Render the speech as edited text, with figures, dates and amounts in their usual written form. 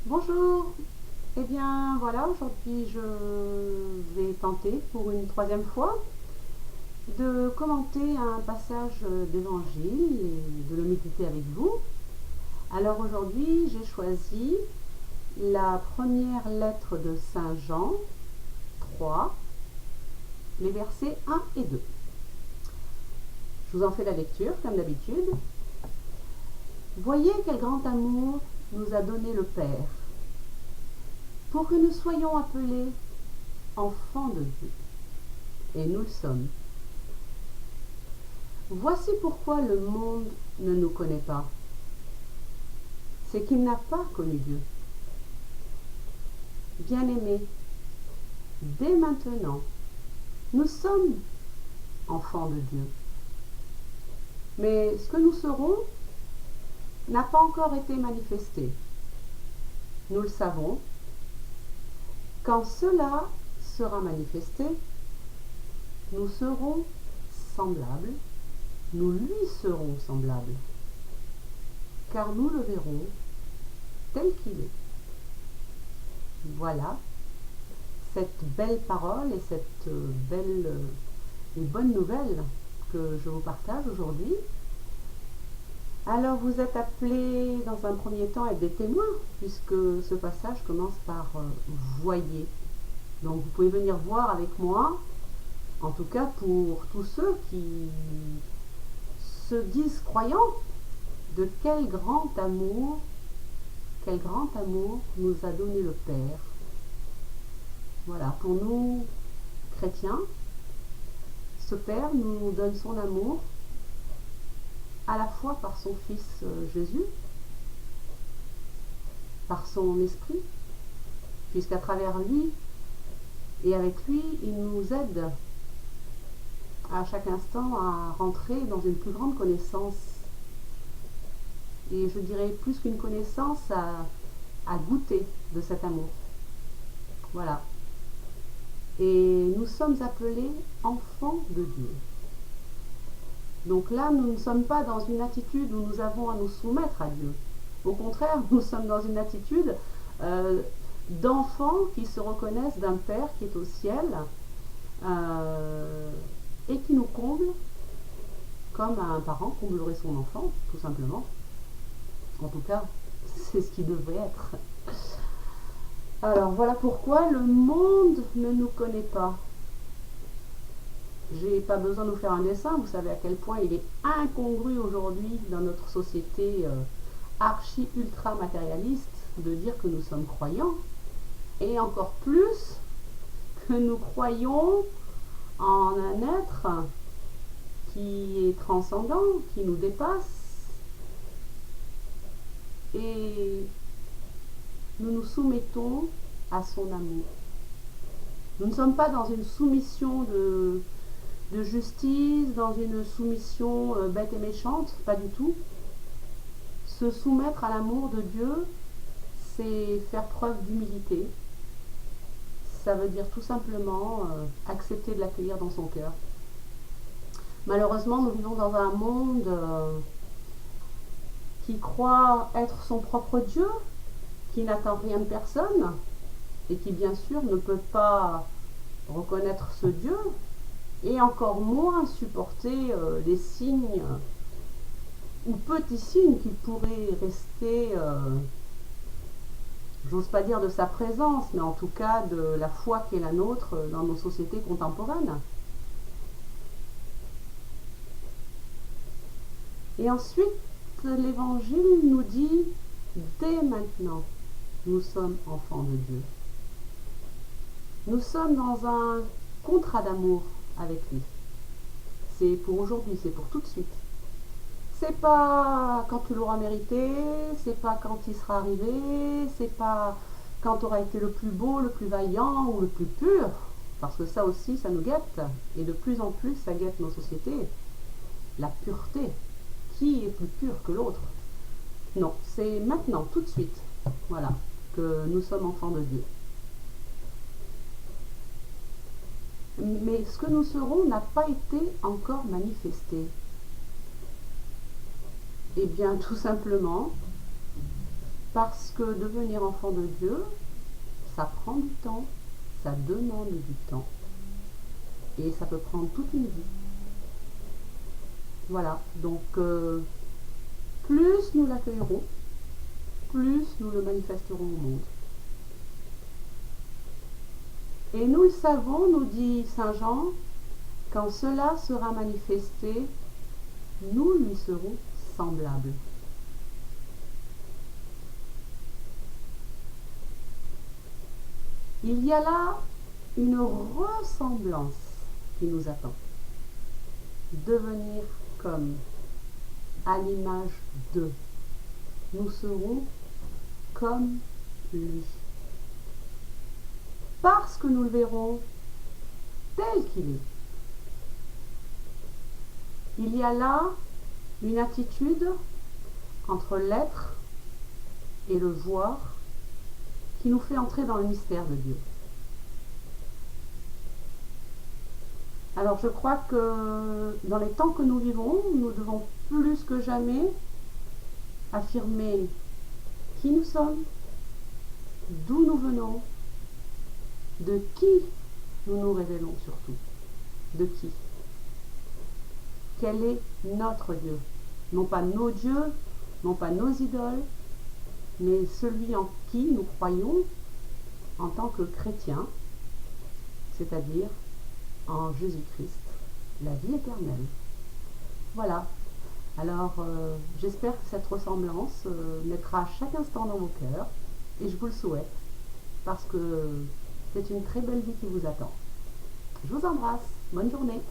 Bonjour, eh bien voilà, aujourd'hui je vais tenter pour une troisième fois de commenter un passage d'évangile et de le méditer avec vous. Alors aujourd'hui j'ai choisi la première lettre de Saint Jean 3, les versets 1 et 2. Je vous en fais la lecture comme d'habitude. Voyez quel grand amour nous a donné le Père, pour que nous soyons appelés enfants de Dieu. Et nous le sommes. Voici pourquoi le monde ne nous connaît pas. C'est qu'il n'a pas connu Dieu. Bien-aimés, dès maintenant, nous sommes enfants de Dieu. Mais ce que nous serons n'a pas encore été manifesté. Nous le savons. Quand cela sera manifesté, nous serons semblables, nous lui serons semblables, car nous le verrons tel qu'il est. Voilà cette belle parole et cette belle et bonne nouvelle que je vous partage aujourd'hui. Alors vous êtes appelés dans un premier temps à être des témoins, puisque ce passage commence par voyez. Donc vous pouvez venir voir avec moi, en tout cas pour tous ceux qui se disent croyants, de quel grand amour nous a donné le Père. Voilà, pour nous chrétiens, ce Père nous donne son amour à la fois par son Fils Jésus, par son Esprit, puisqu'à travers lui et avec lui, il nous aide à chaque instant à rentrer dans une plus grande connaissance. Et je dirais plus qu'une connaissance, à goûter de cet amour. Voilà. Et nous sommes appelés enfants de Dieu. Donc là, nous ne sommes pas dans une attitude où nous avons à nous soumettre à Dieu. Au contraire, nous sommes dans une attitude d'enfants qui se reconnaissent d'un Père qui est au ciel et qui nous comble comme un parent comblerait son enfant, tout simplement. En tout cas, c'est ce qui devrait être. Alors voilà pourquoi le monde ne nous connaît pas. J'ai pas besoin de vous faire un dessin, vous savez à quel point il est incongru aujourd'hui dans notre société archi-ultra matérialiste de dire que nous sommes croyants, et encore plus que nous croyons en un être qui est transcendant, qui nous dépasse, et nous nous soumettons à son amour. Nous ne sommes pas dans une soumission de justice, dans une soumission bête et méchante, pas du tout. Se soumettre à l'amour de Dieu, c'est faire preuve d'humilité. Ça veut dire tout simplement accepter de l'accueillir dans son cœur. Malheureusement, nous vivons dans un monde qui croit être son propre Dieu, qui n'attend rien de personne, et qui bien sûr ne peut pas reconnaître ce Dieu, et encore moins supporter les signes ou petits signes qui pourraient rester, j'ose pas dire de sa présence, mais en tout cas de la foi qui est la nôtre dans nos sociétés contemporaines. Et ensuite, l'Évangile nous dit, dès maintenant, nous sommes enfants de Dieu. Nous sommes dans un contrat d'amour avec lui. C'est pour aujourd'hui, c'est pour tout de suite. C'est pas quand tu l'auras mérité, c'est pas quand il sera arrivé, c'est pas quand tu auras été le plus beau, le plus vaillant ou le plus pur, parce que ça aussi, ça nous guette, et de plus en plus, ça guette nos sociétés. La pureté. Qui est plus pur que l'autre? Non, c'est maintenant, tout de suite, voilà, que nous sommes enfants de Dieu. Mais ce que nous serons n'a pas été encore manifesté. Eh bien, tout simplement, Parce que devenir enfant de Dieu, ça prend du temps, ça demande du temps. Et ça peut prendre toute une vie. Voilà, donc plus nous l'accueillerons, plus nous le manifesterons au monde. Et nous le savons, nous dit Saint Jean, quand cela sera manifesté, nous lui serons semblables. Il y a là une ressemblance qui nous attend. Devenir comme, à l'image de. Nous serons comme lui. Parce que nous le verrons tel qu'il est. Il y a là une attitude entre l'être et le voir qui nous fait entrer dans le mystère de Dieu. Alors je crois que dans les temps que nous vivons, nous devons plus que jamais affirmer qui nous sommes, d'où nous venons, de qui nous nous révélons surtout. De qui? Quel est notre Dieu? Non pas nos dieux, non pas nos idoles, mais celui en qui nous croyons en tant que chrétiens, c'est-à-dire en Jésus-Christ, la vie éternelle. Voilà. Alors, j'espère que cette ressemblance naîtra chaque instant dans vos cœurs, et je vous le souhaite, parce que c'est une très belle vie qui vous attend. Je vous embrasse. Bonne journée.